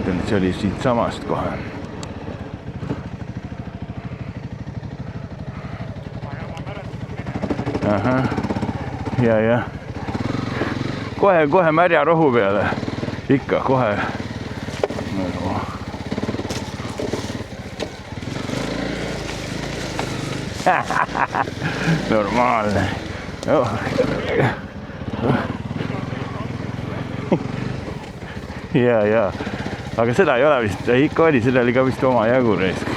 mäletan, et see oli siit samast kohe. Ahah, ja. Kohe märja rohu peale. Ikka, kohe. Normaalne. Ja. Aga seda ei ole vist, ikka oli, seda oli ka vist oma jagu reisk.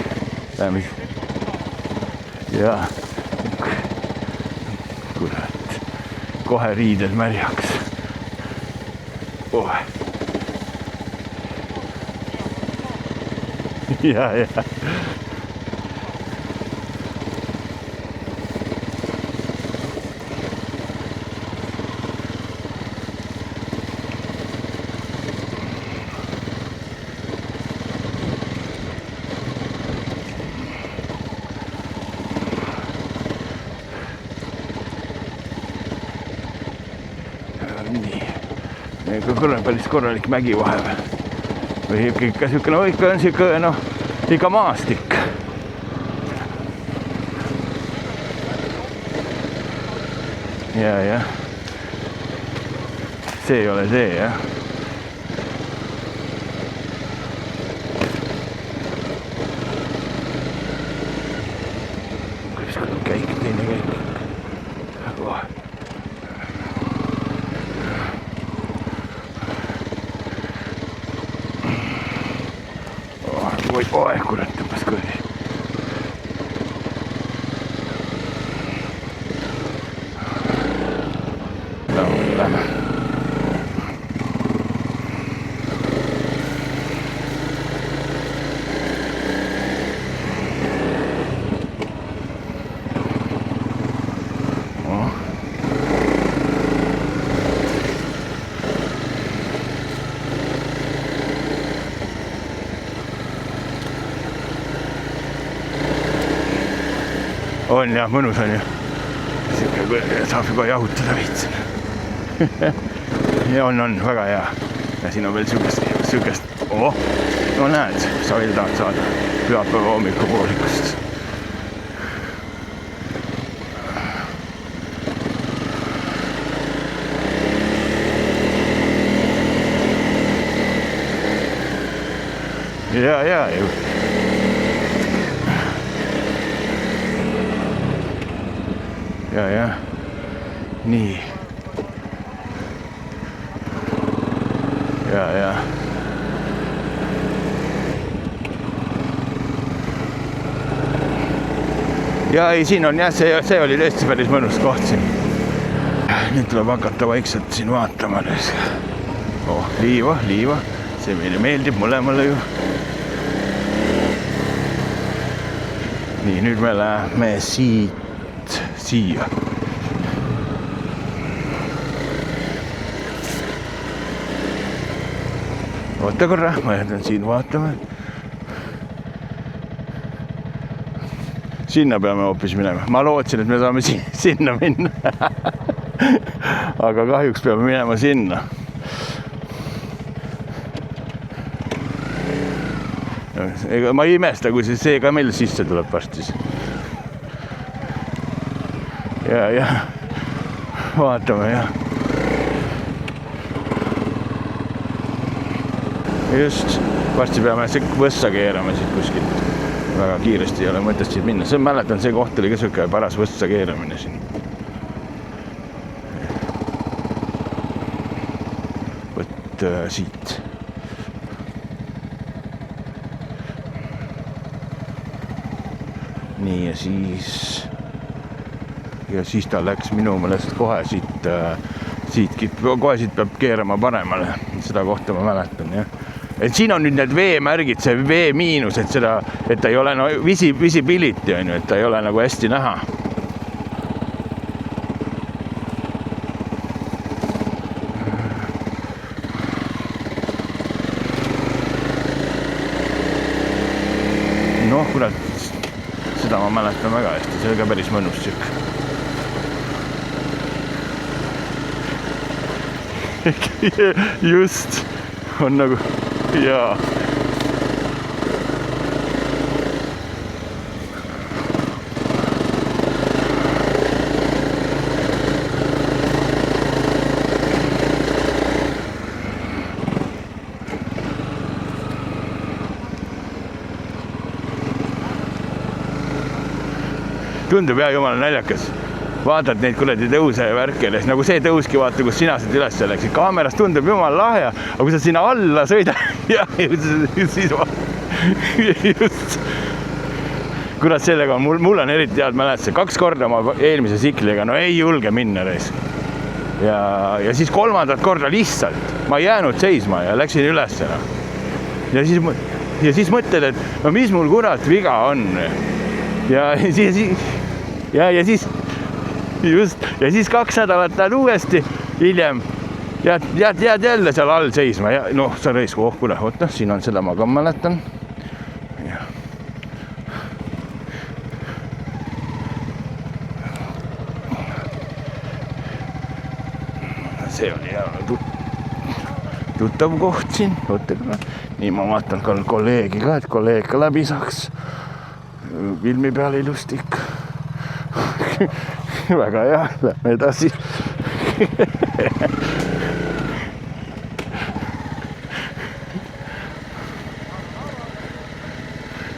Ja. Kurat. Kohe riided märjaks. Ja. Nii. Päris korralik mägi vahepeal. Või ikka siukene, noh, ikka maastik. Ja. See ei ole see, jah. Käik, teine käik. Oi, kurat, tõmbas kõri. Lähme. On jah, mõnus on ju. Saab juba jahutada viitsin. Ja on väga hea. Ja siin on veel sükest. No näed, sa veel tahad saada pühapäeva hommikupoolikust. Ja. Ja. Nii. Ja. Ja ei, siin on jah, see oli tõesti päris mõnus koht siin. Nüüd tuleb hakata vaikselt siin vaatama. Liiva. See meile meeldib mõlemale ju. Nii, nüüd me läheme siia. Oota korra, ma jätan siin vaatama. Sinna peame hoopis minema. Ma lootsin, et me saame sinna minna. Aga kahjuks peame minema sinna. Ega ma ei imesta, kui see ka meil sisse tuleb vastis. Ja. Vaatame, jah. Just, varsti peame võssa keerama siit kuskilt. Väga kiiresti ei ole mõttest siit minna. See mäletan, see koht oli ka siuke paras võssa keeramine siin. Võt siit. Nii ja siis ta läks minu meelest kohe siit peab keerama paremale. Seda kohta ma mäletan, jah. Et siin on nüüd need veemärgid, see vee miinus, et ta ei ole visibility, on ju, et ta ei ole nagu hästi näha. Noh, kurat, seda ma mäletan väga hästi, see oli ka päris mõnus siuk. Just, on nagu jaa. Tundub jah jumala naljakas. Vaatad neid kuradi tõuse ja värke, nagu see tõuski, vaata, kus sina siit üles läksid. Kaameras tundub jumala lahe, aga kui sa sinna alla sõida ja siis just. Kurat, sellega mul on eriti head mälestused. 2 korda oma eelmise tsikliga, no ei julge minna reis. Ja siis 3. korda lihtsalt ma ei jäänud seisma ja läksin üles. Ja siis mõtled, et no mis mul kurat viga on. Ja siis 2 nädalat lähed uuesti hiljem jääd jälle seal all seisma ja noh, sa reisku, kuule, oota, siin on seda ma ka mäletan. See oli tuttav koht siin, nii ma vaatan ka kolleegi ka, et kolleeg ka läbi saaks. Filmi peal ilustik. Väga hea, lähme edasi.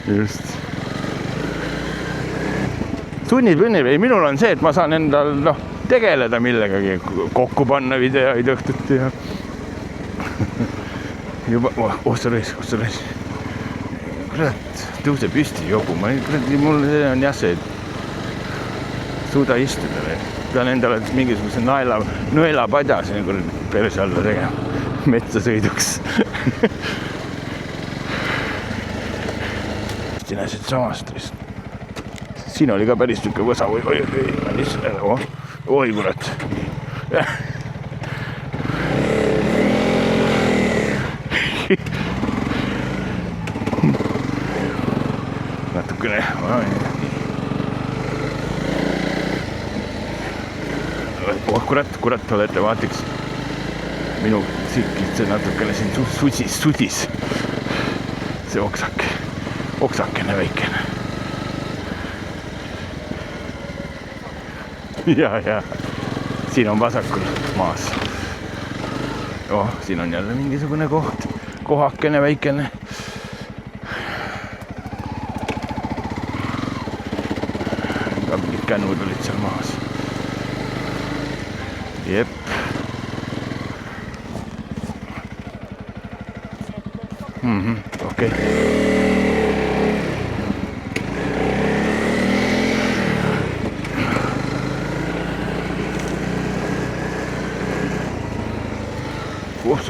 Just. Sunnib, ei minul on see, et ma saan endal tegeleda millegagi, kokku panna videoid õhtut ja juba, sa reis. Kurat, tõuse püsti jobu, mul on jah see, et suuda istuda. Pean endale mingisuguse nõelapadja siin perse alla tegema, metsa sõiduks. Näisid samast. Siin oli ka päris tükki võsa. Oi, kurat. Natukene. Kurat, olete vaatiks. Minu tsiklit see natukene siin sudis. See oksakene väikene. Ja. Siin on vasakul maas. Siin on jälle mingisugune koht. Kohakene väikene. Ka mingid kännud olid seal maas. Jep. Okei. Kus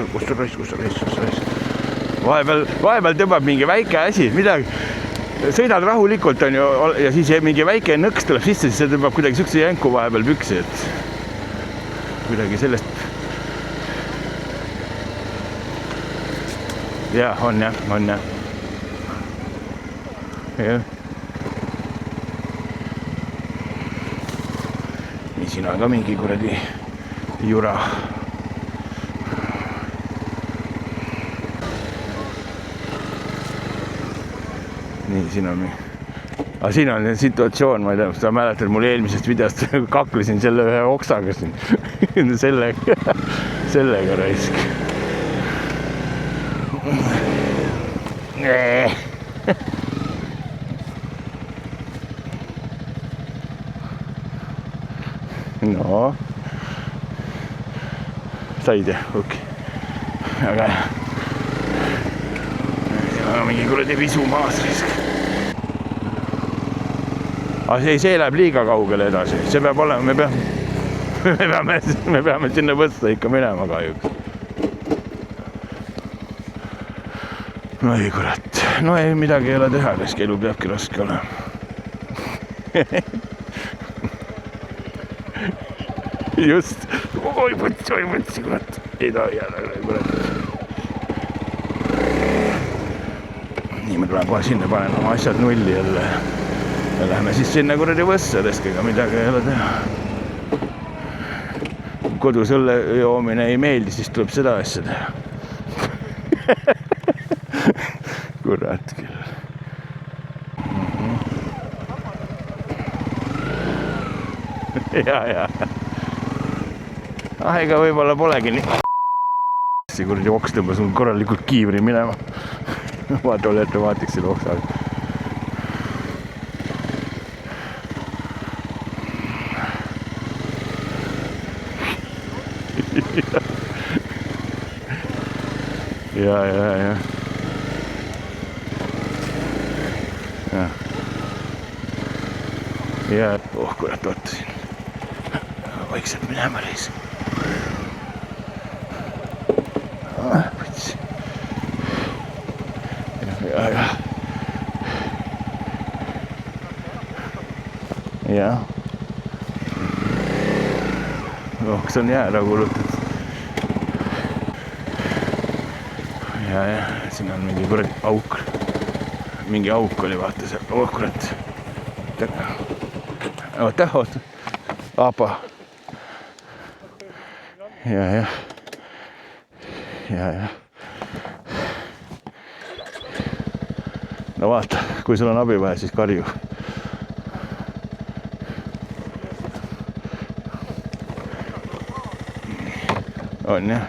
sa reis. Vahepeal tõmbab mingi väike asi, midagi. Sõidad rahulikult on ju, ja siis mingi väike nõks tuleb sisse, siis see tõmbab kuidagi sükse jänku vahepeal püksi, et kuidagi sellest. Ja, on jah. Nii, siin on ka mingi kuradi jura. Nii, siin on siin on situatsioon, ma ei tea, sa mäletad mul eelmisest videost kaklesin selle ühe oksaga siin. Sellega raisk. No. Said jah, okei. Aga mingi kuradi visu maas risk. Aga see läheb liiga kaugele edasi. See peab olema, me peame sinna võtta ikka minema kahjuks. No ei kurat. No ei, midagi ei ole teha, risk elu peabki raske olema. Just. Oi võtsi, kurat. Ei taha jääda, kurat. Nii, me tuleme kohe sinna, panen oma asjad nulli jälle. Ja lähme siis sinna kuradi võssadest, ega midagi ei ole teha. Kodus õlle joomine ei meeldi, siis tuleb seda asja teha. Kurat küll. Ja. Ega võib-olla polegi nii. See kuradi oks tõmbas mul korralikult kiivri minema. Vaata, olete vaatiks selle oksaga. Ja. Ja, kurat, ootasin. Vaikselt minema reis. Võts. Ja. Oks on jäära kulutatud. Ja, siin on mingi kuradi auk. Mingi auk oli, vaata seal. Kurat. Oota. Apa. Ja. No vaata, kui sul on abi vaja, siis karju. On jah.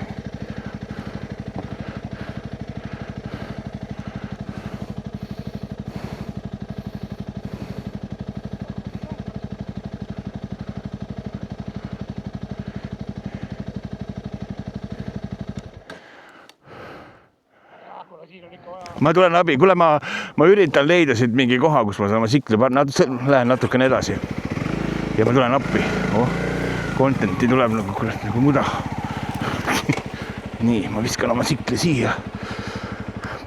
Ma tulen abi, kuule ma üritan leida siit mingi koha, kus ma saan oma sikli lähen natukene edasi. Ja ma tulen appi. Contenti tuleb nagu kurat nagu muda. Nii, ma viskan oma sikli siia.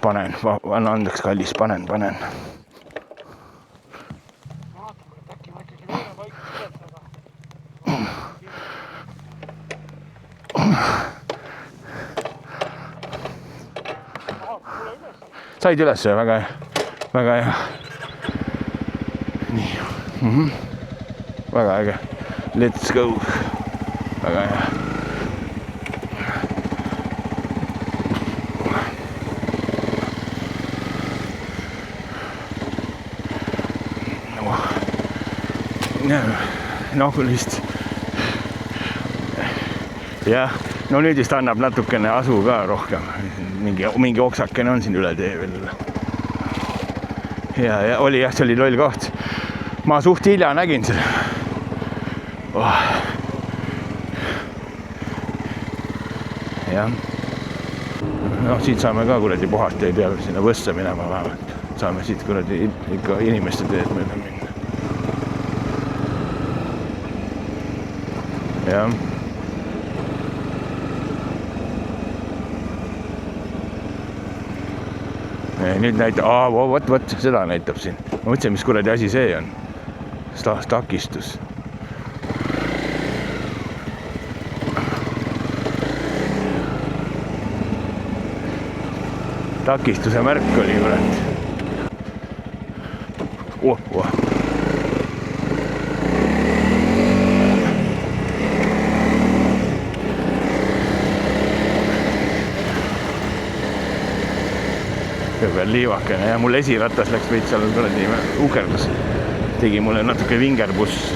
Panen, anna andeks kallis, panen. Said üles, väga hea. Nii. Väga äge. Let's go. Väga hea. No küll vist. Jah, no nüüd vist annab natukene asu ka rohkem. Mingi oksakene on siin üle tee veel. Ja oli jah, see oli loll koht. Ma suht hilja nägin seda. Jah. No siit saame ka kuradi puhata, ei pea sinna võssa minema vähemalt. Saame siit kuradi ikka inimeste teed mööda minna. Jah. Nüüd näitab, võt, seda näitab siin. Ma mõtlesin, mis kuradi asi see on. Takistus. Takistuse märk oli kurat. Veel liivakene ja mul esiratas läks veits seal ukerdus. Tegi mulle natuke vingerbuss.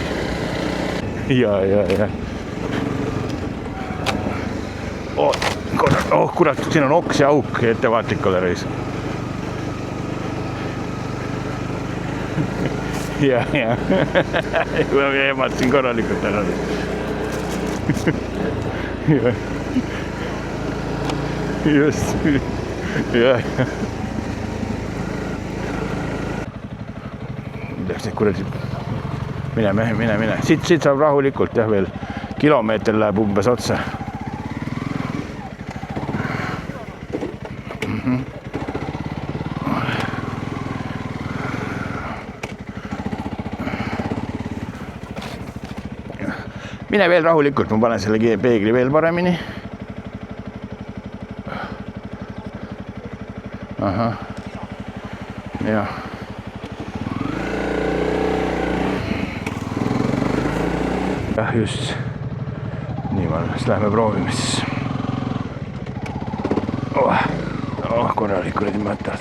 Ja. Kurat, siin on oks ja auk ettevaatlik ole reis. Ja. Ma eematasin korralikult ära. Just. Ja. Kuradi. Mine. Siit saab rahulikult jah veel. Kilomeeter läheb umbes otsa. Mine veel rahulikult, ma panen selle peegli veel paremini. Aha. Jah. Jah, just. Nii, siis lähme proovime siis. Kurat. korralik kuradi matas.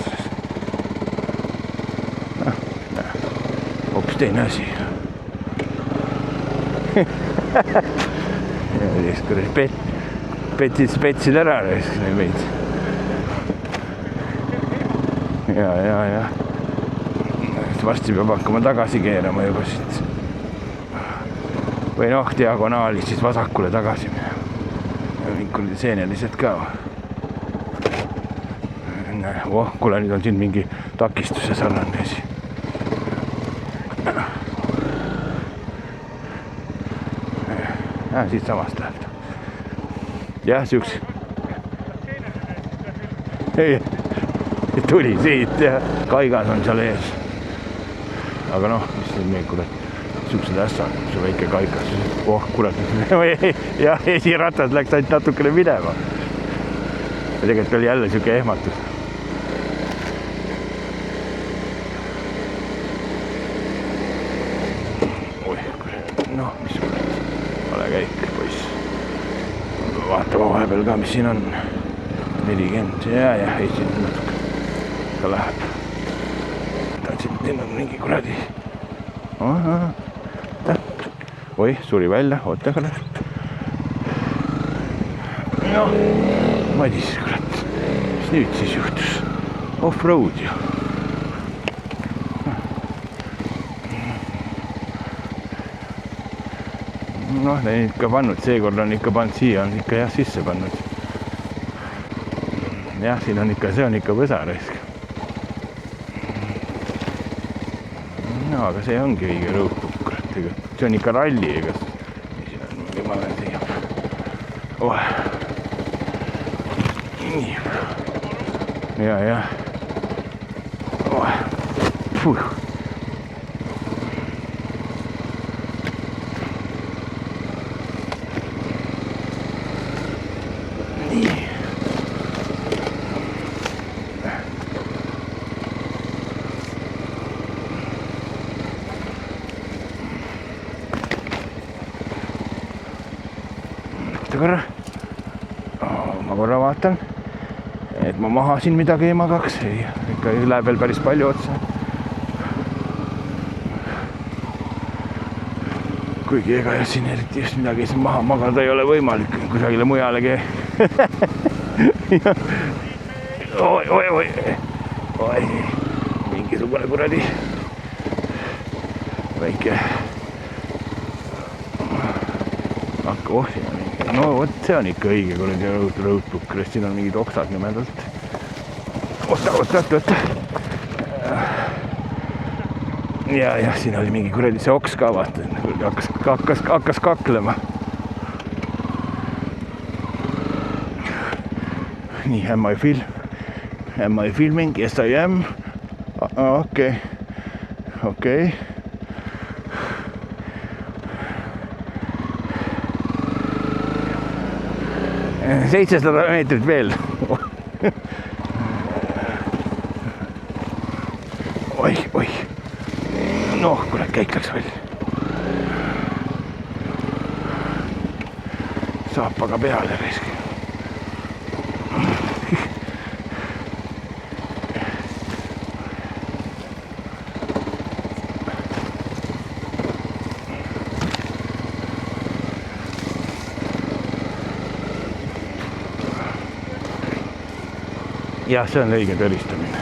Hoopis teine asi. Ja siis kuradi petsid ära meid. Ja. Varsti peab hakkama tagasi keerama juba siit. Või noh, diagonaali siis vasakule tagasi minema. Ja mingi seenelised ka. Kuule, nüüd on siin mingi takistuse sarnane asi. Siit samast läheb. Jah, siuks. Tuli siit ja kaigas on seal ees. Aga noh, mis nüüd meil kuule siuksed ässad, see väike kaigas. Kurat, jah, esiratas läks ainult natukene minema. Ja tegelikult oli jälle siuke ehmatus. Noh, mis ole käik, poiss. Vaatama vahepeal ka, mis siin on. 40, ja, ei siin natuke. Ta läheb. Siin on mingi kuradi. Oi, suri välja, oota kurat. No, Madis, kurat. Mis nüüd siis juhtus? Off-road ju. Noh, ta on ikka pannud, seekord on ikka pannud siia, on ikka jah sisse pannud. Jah, siin on ikka, see on ikka võsaraisk. No, aga see ongi õige rõutuk, kurat, ega. See on ikka ralli, ega. Siin on mingi male siia. Nii. Ja. Puh. Ma korra vaatan, et ma mahasin midagi ei magaks. Ikka läheb veel päris palju otsa. Kuigi ega siin eriti just midagi maha magada ei ole võimalik kusagile mujalegi. Oi, mingisugune kuradi väike. No vot, see on ikka õige kuradi rõutuk, siin on mingid oksad nimedalt. Oota. Ja, siin oli mingi kuradi see oks ka, vaata, hakkas kaklema. Nii, am I filming? Yes, I am. Okei. 700 meetrit veel. Oi. Noh, kurat, käik läks veel. Saapaga peale risk. Jah, see on õige tõristamine.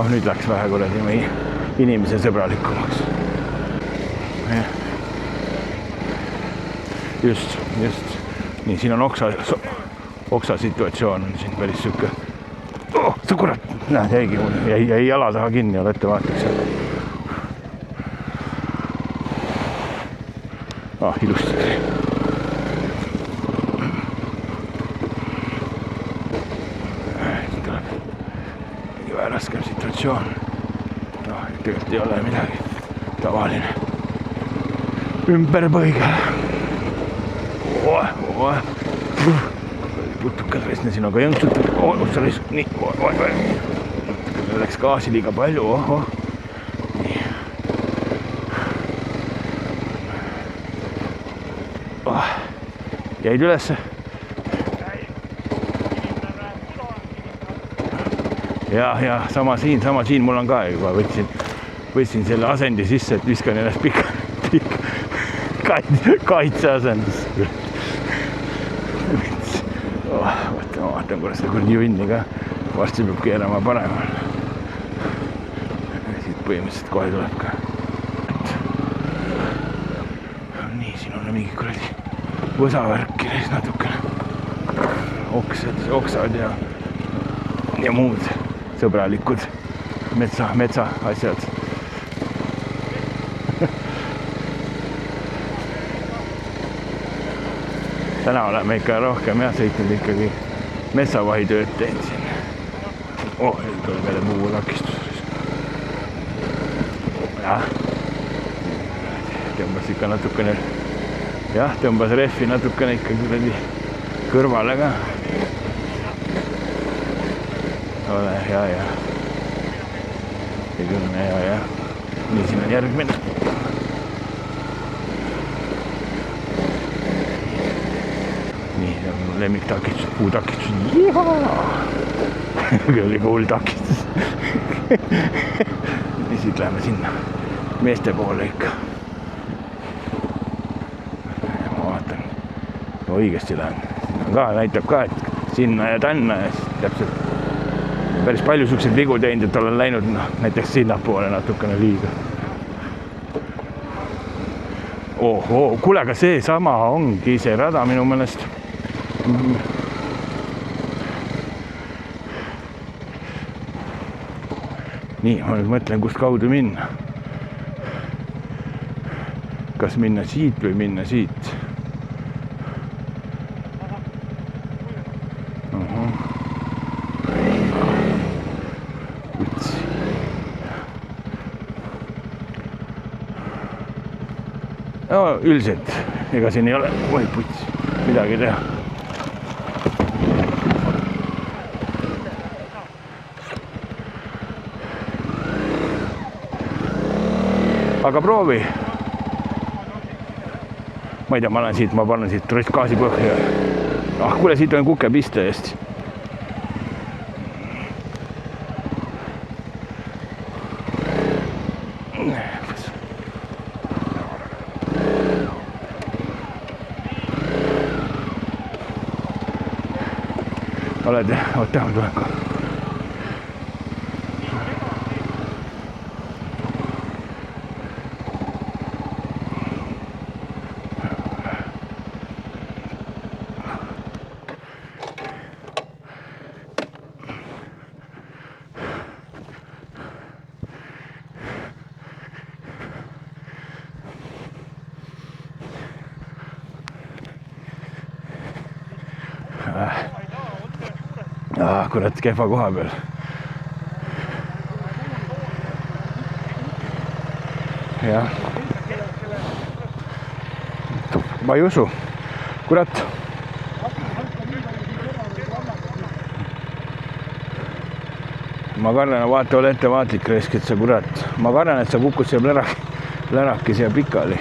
Nüüd läks vähe kuradi inimese sõbralikumaks. Just. Nii, siin on oksa situatsioon on siin päris sükke. See kurat, näed, jäi jala taha kinni, olete vaataks. Ilusti. Raskem situatsioon. Tegelikult ei ole midagi. Tavaline. Ümberpõige. Putukad resne siin on ka jõngsutud. Nii. Läks gaasi liiga palju. Nii. Jäid ülesse? ja sama siin, mul on ka juba võtsin selle asendi sisse, et viskan ennast pikka kaitseasendisse. Ma vaatan korra seda kurdi junni ka, varsti peab keerama paremal. Siit põhimõtteliselt kohe tuleb ka. Nii, siin on mingi kuradi võsavärki neis natukene. Oksad ja muud sõbralikud metsa asjad. Täna oleme ikka rohkem sõitnud ikkagi metsavahitööd teinud siin. Nüüd tuleb jälle muu takistus. Tõmbas ikka natukene, tõmbas rehvi natukene ikka kõrvale ka. Ole hea. Ja. Nii, siin on järgmine. Nii, see on lemmiktakistus, puutakistus. Küll oli hull takistus. Nii, siit läheme sinna meeste poole ikka. Ma vaatan, õigesti lähen. Näitab ka, et sinna ja tänna ja täpselt päris palju suhteliselt vigu teinud, et olen läinud näiteks sinnapoole natukene liiga. Kuule, aga see sama ongi see rada minu meelest. Nii, ma nüüd mõtlen, kust kaudu minna. Kas minna siit või minna siit? Üldiselt, ega siin ei ole midagi teha. Aga proovi. Ma ei tea, ma panen siit gaasi põhja. Kuule, siit on kuke piste eest. Oled, oota, ma tulen ka. Kurat, kehva koha peal. Jah. Ma ei usu. Kurat. Ma kardan, vaata, ole ettevaatlik reskid sa, kurat. Ma kardan, et sa kukud seal läraki siia pikali.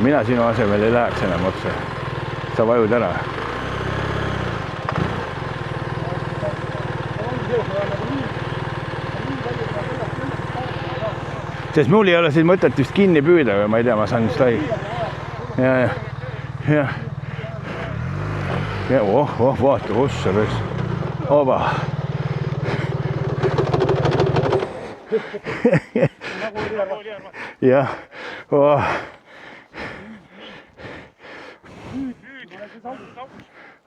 Mina sinu asemel ei läheks enam otse. Sa vajud ära. Sest mul ei ole siin mõtet vist kinni püüda või ma ei tea, ma saan vist lai. Ja. Vaata, ossa röös. Oba. Jah.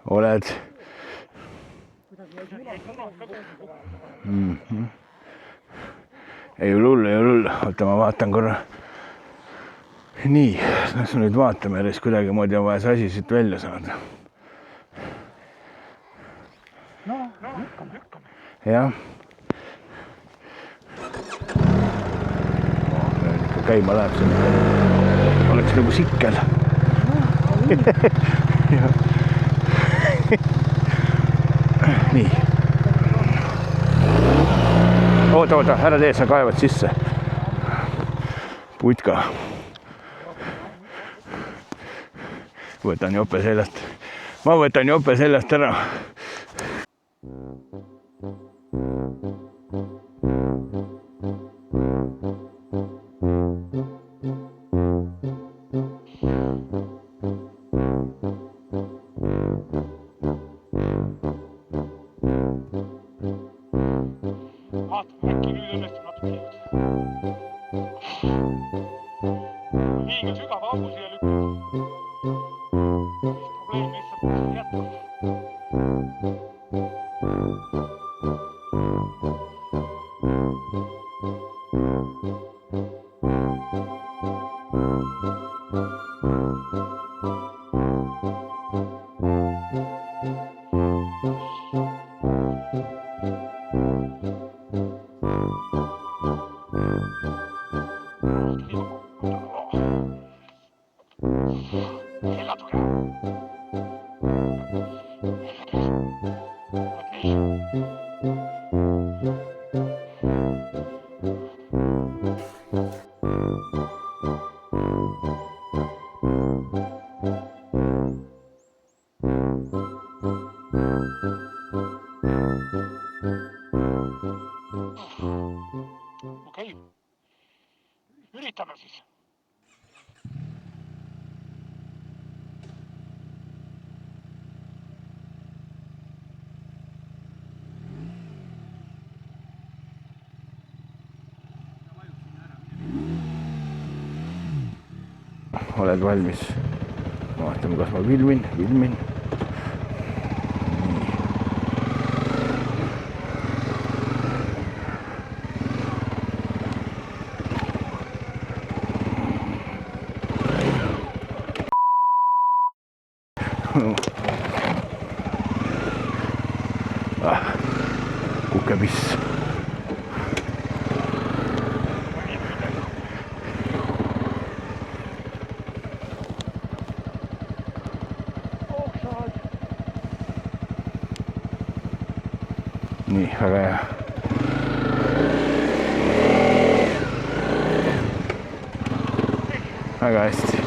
Oled. Ei hull. Oota, ma vaatan korra. Nii, nüüd vaatame, et kuidagi moodi on vaja see asi siit välja saada. Jah. Käima läheb siin. Oleks nagu sikkel. Nii. Oota, ära tee, sa kaevad sisse. Putka. võtan jope seljast. Ma võtan jope seljast ära. Liiga sügava augu siia lükata. Probleem lihtsalt jätkub. Okei. Üritame siis. Oled valmis? Vaatame, kas ma filmin. Kukepiss. Nii, väga hea. Väga hästi.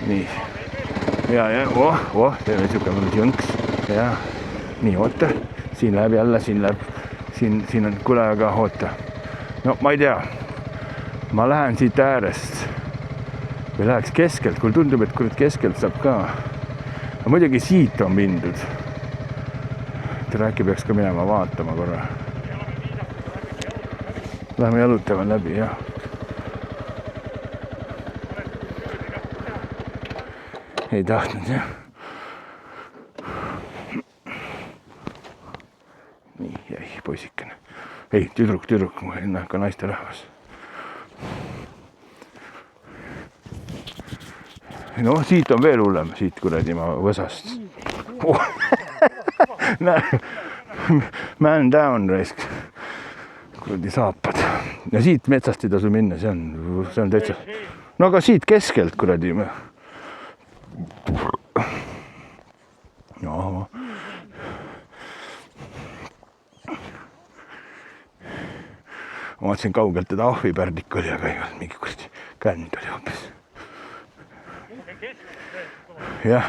Nii. Ja, teeme niisugune jõnks. Ja. Nii, oota. Siin läheb jälle, siin on kule, aga oota. No ma ei tea. Ma lähen siit äärest. Või läheks keskelt, kui tundub, et kurat keskelt saab ka. Aga muidugi siit on mindud. Äkki peaks ka minema vaatama korra. Läheme jalutama läbi, jah. Ei tahtnud, jah. Nii, jäi poisikene. Ei, tüdruk, ma ei näe ka naiste rahvas. No, siit on veel hullem, siit kuradi ma võsast. Man down, raisk. Kuradi saapad. Ja siit metsast ei tasu minna, see on täitsa. No aga siit keskelt, kuradi. No. Ma vaatasin kaugelt, et ahvipärdik oli, aga ei olnud mingi kuradi känd oli hoopis. Jah.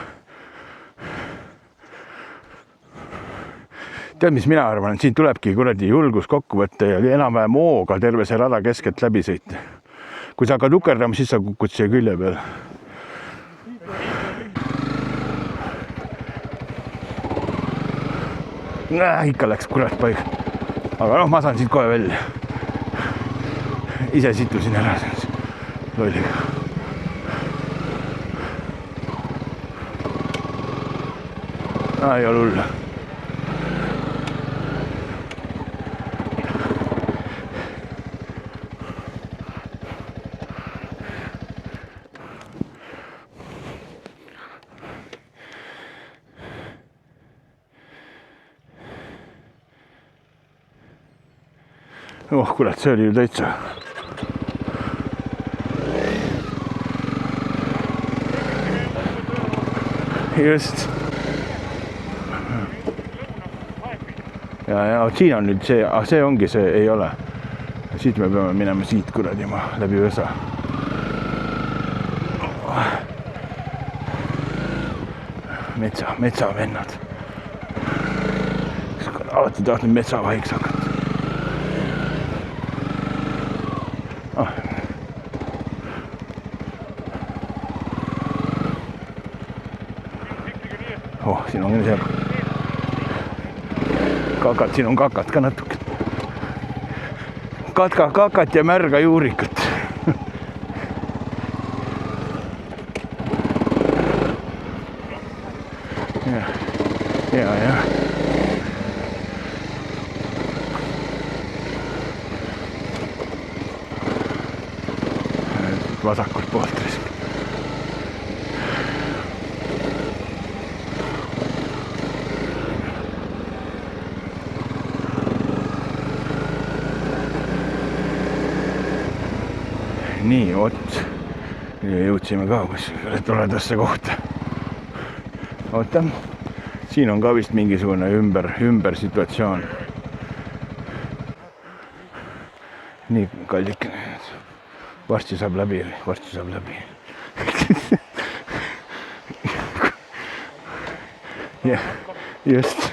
Tead, mis mina arvan, et siin tulebki kuradi julgus kokku võtta ja enam-vähem hooga terve see rada keskelt läbi sõita. Kui sa hakkad ukerdama, siis sa kukud siia külje peal. Ikka läks kurat paik. Aga noh, ma saan siit kohe välja. Ise situsin ära lolliga. Ei ole hull. Oh, kurat, see oli ju täitsa. Just. Ja siin on nüüd see ongi see, ei ole. Siit me peame minema siit kuradi läbi võsa. metsavennad. Alati tahtnud metsavahiks hakata. Siin on seal kakat, siin on kakat ka natuke. Kakat ja märga juurikat. Ja. Vasakult poolt risk. Nii, jõudsime ka kuskile toredasse kohta. Oota, siin on ka vist mingisugune ümber situatsioon. Nii kallik, varsti saab läbi. Just.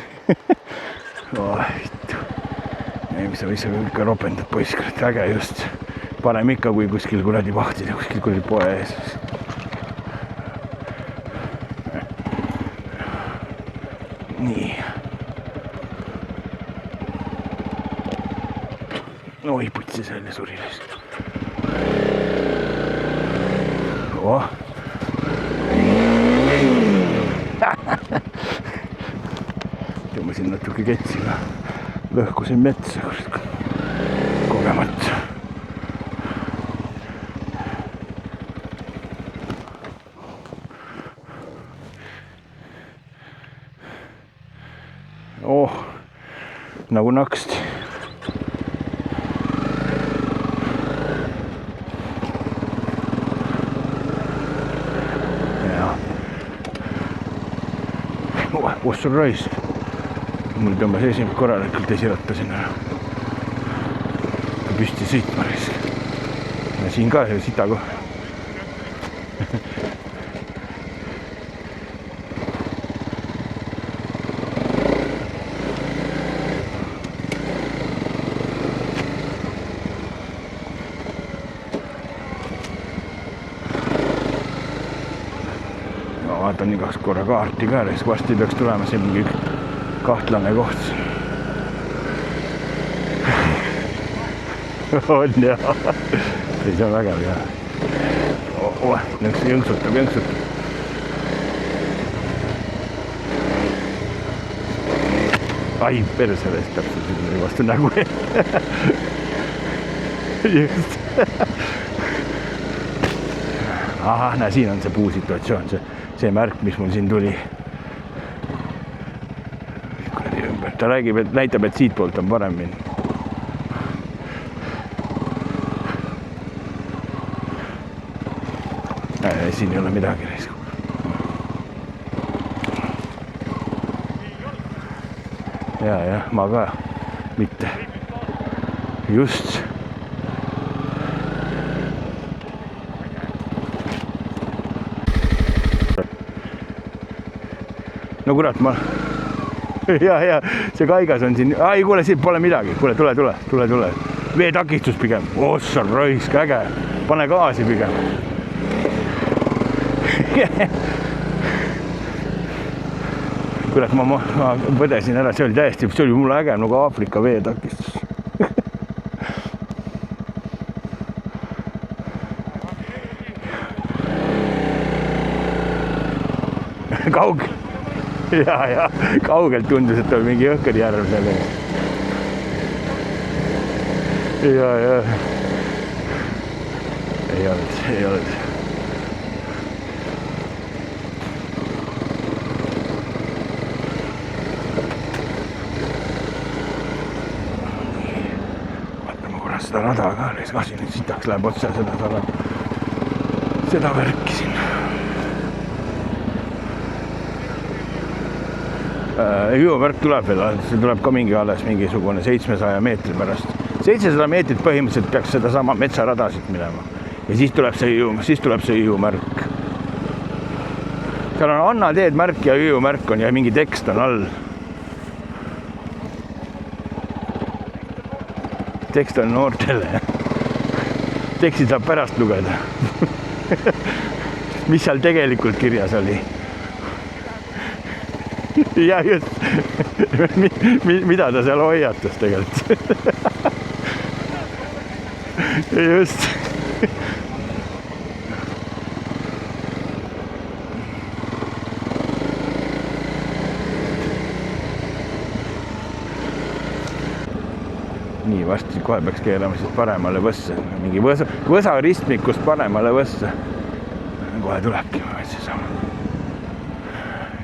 Mis sa ikka ropendad poiss, äge just. Parem ikka kui kuskil kuradi vahtida, kuskil kuradi poe ees. Nii. Oi, putsi selle surilis. Tõmbasin natuke ketsiga. Lõhkusin metsa kogemata. Nagu naksti. Kus on raisk? Mul tõmbas esimene korralikult esirattasin ära. Püsti sõitma raisk. Ja siin ka sita kohe. Vaatan igaks korra kaarti ka, varsti peaks tulema siin mingi kahtlane koht. On jah, see on väga hea. Jõnksutab. Ai, persele täpselt vastu nägu. Just. Ahah, näe, siin on see puusituatsioon, see märk, mis mul siin tuli. Ta räägib, et näitab, et siit poolt on parem minna. Siin ei ole midagi. Ja, ma ka mitte. Just. No kurat, ma... Ja, see kaigas on siin... Ai, kuule, siin pole midagi. Kuule, tule. Veetakistus pigem. Ossa raisk, äge. Pane gaasi pigem. Kurat, ma põdesin ära. See oli mulle äge nagu Aafrika veetakistus. Kaugel. Ja, kaugelt tundus, et oli mingi Jõhkõrjärv seal. Ja. Ei olnud. Vaatame korra seda rada ka, siin nüüd sitaks läheb otsa seda värki siin. Jõuvärk tuleb veel, see tuleb ka mingisugune 700 meetri pärast. 700 meetrit põhimõtteliselt peaks seda sama metsarada siit minema. Ja siis tuleb see jõumärk. seal on Anna teed märk ja Üju märk on ja mingi tekst on all. Tekst on noortele. Teksti saab pärast lugeda. Mis seal tegelikult kirjas oli? Ja just. Mida ta seal hoiatas tegelikult? Just. Nii, vasti kohe peaks keerama siis paremale võsse. Mingi võsa ristmikust paremale võsse. Kohe tulebki seesama.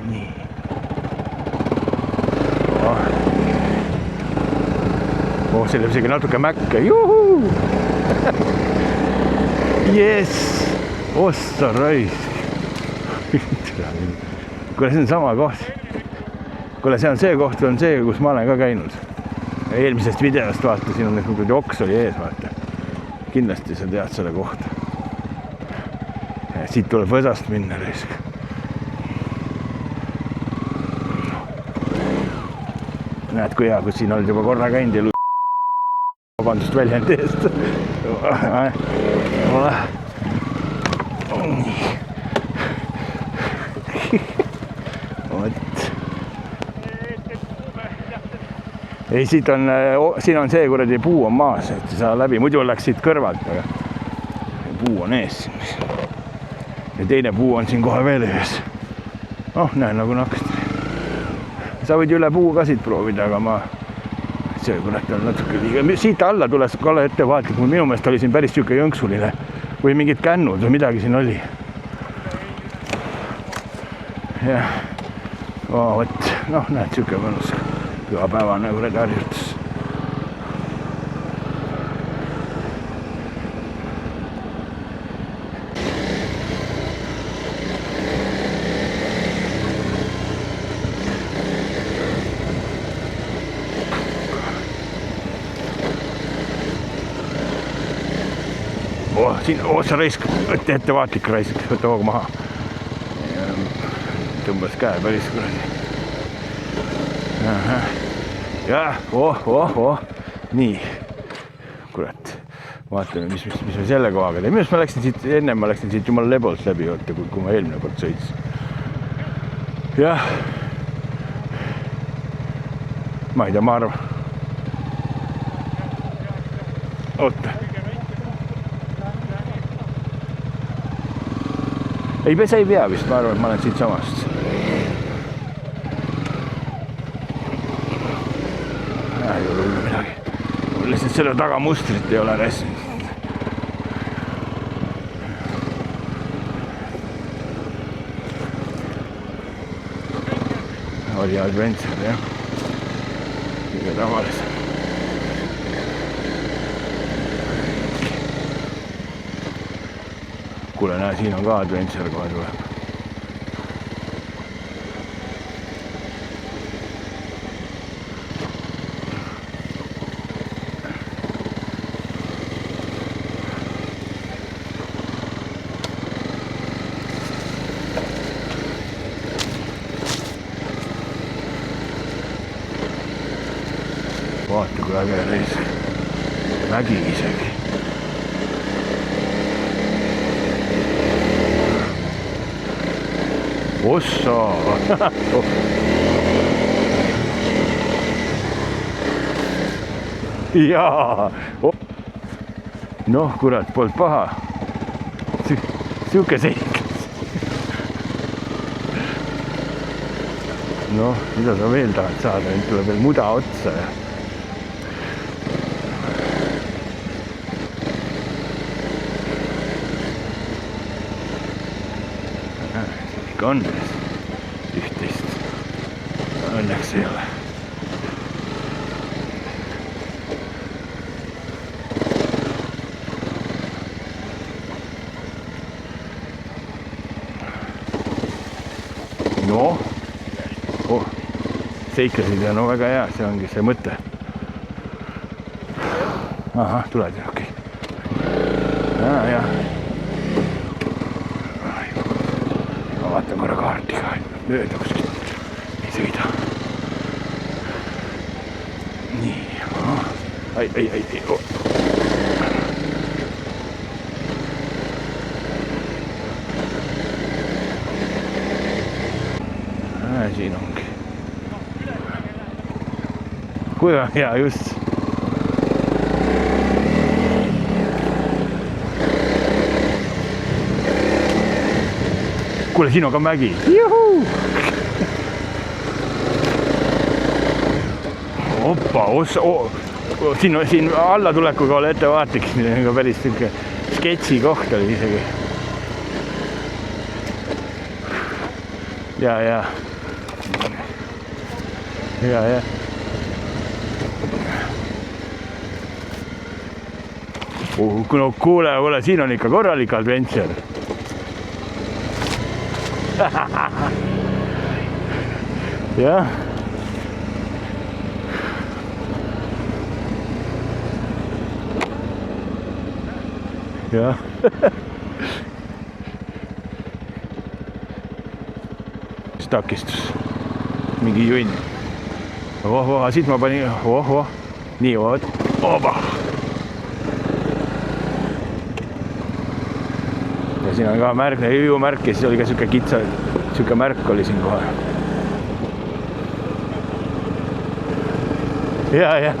Nii. See läheb isegi natuke mäkke. Juhuu! Yes! Ossa raisk! Kuule, see on sama koht. Kuule, see on see koht, on see, kus ma olen ka käinud. Eelmisest videost vaata, siin on nüüd oks oli ees, vaata. Kindlasti sa tead selle kohta. Ja siit tuleb võsast minna raisk. Näed, kui hea, kus siin olid juba korra käinud ja vabandust väljend eest. Ei, siin on see kuradi puu on maas, et sa läbi, muidu läks siit kõrvalt, aga puu on ees. Ja teine puu on siin kohe veel ees. Näe, nagu naksti. Sa võid üle puu ka siit proovida, aga ma see kurat on natuke liiga. Siit alla tules kale ettevaatlik, minu meelest oli siin päris siuke jõnksuline või mingid kännud või midagi siin oli. Jah, võt, näed, siuke mõnus. Pühapäevane kuradi harjutus. Siin sa raisk, võtta ettevaatlik raisk, võtta hoogu maha. Tõmbas käe päris kuradi. Jah, nii, kurat, vaatame, mis me selle kohaga teeme. Minu ma läksin siit, enne ma läksin siit jumala lebolt läbi, kui ma eelmine kord sõits. Jah, ma ei tea, ma arvan. Oota. Ei, sa ei pea vist, ma arvan, et ma olen siit samast. Ei ole midagi. Mul lihtsalt selle taga mustrit ei ole rässinud. Oli adventure, jah. Kõige tavalisem. Kuule, näe, siin on ka adventure kohe tuleb. Vaata, kui äge reis. Mägi isegi. Ossa! Jaa! Noh, kurat, polnud paha. Siuke seiklus. Noh, mida sa veel tahad saada? Nüüd tuleb veel muda otsa. On üht-teist. Õnneks ei ole. No, seiklesid ja no väga hea, see ongi see mõte. Ahah, tuled ju, okei. Jah. Vaatan korra kaarti. mööda kuskilt ei sõida. Nii. Ai. Oh. Siin ongi. Kuiva hea, just. Kuule, siin on ka mägi. Juhu! Oppa, siin alla tulekuga ole ettevaatliks, päris sketši koht oli isegi. Ja. Kuule, siin on ikka korralik adventure. Jah. Jah. Takistus. Mingi junn. Siit ma panin. Nii, oot. Oba. Ja siin on ka märk, jõumärk ja siis oli ka siuke kitsa, siuke märk oli siin kohe. Ja.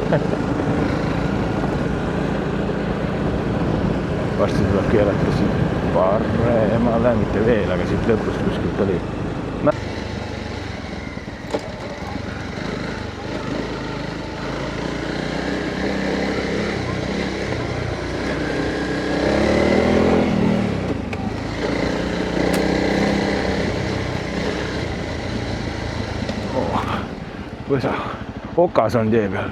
Varsti tuleb keelata siin paremale, mitte veel, aga siit lõpus kuskilt oli. Võsa, okas on tee peal.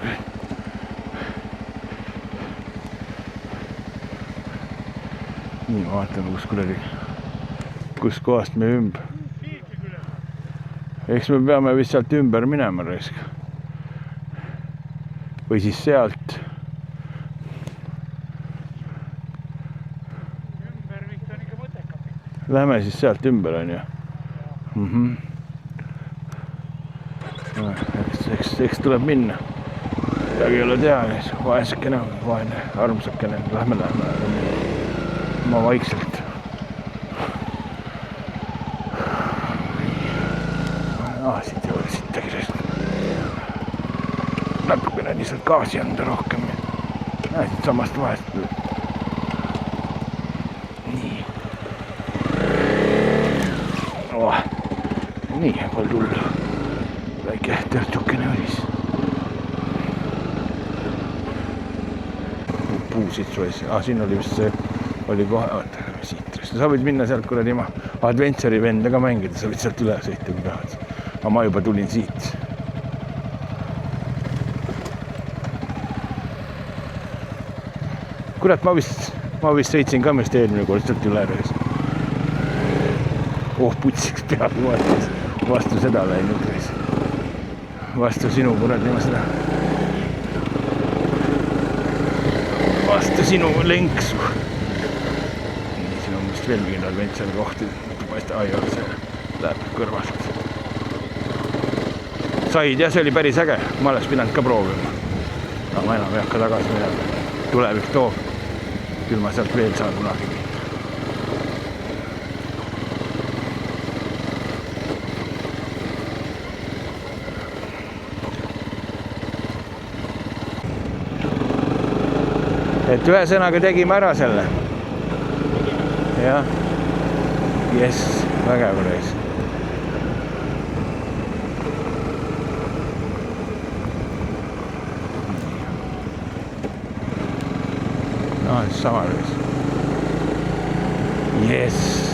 Nii, ma vaatan, kus kohast me ümber. Eks me peame vist sealt ümber minema raisk. Või siis sealt. Ümber vist on ikka mõttekam. Lähme siis sealt ümber, on ju. Eks tuleb minna. Midagi ei ole teha, vaesekene, vaene, armsakene. Lähme. Ma vaikselt. Siit ei ole sittagi sest. Natukene lihtsalt gaasi anda rohkem. Siit samast vahest. Nii. Nii, pole tulla. Väike töötukene olis. Puusitsu ees. Siin oli vist see, oli kohe, oota, siit. Sa võid minna sealt kuradi adventure'i venda ka mängida, sa võid sealt üle sõita, kui tahad. Aga ma juba tulin siit. Kurat, ma vist sõitsin ka mest eelmine kord sealt üle reis. Putsiks peab vastu seda läinud reis. Vastu sinu kuradi ma seda. Vastu sinu lenksu. Siin on vist veel mingi adventure kohti. See läheb kõrvalt. Said, jah, see oli päris äge. Ma oleks pidanud ka proovima. Aga ma enam ei hakka tagasi minema. Tulevik toob. Küll ma sealt veel saan kunagi minna. Et ühesõnaga tegime ära selle. Jah. Yes, vägev reis. Sama reis. Yes.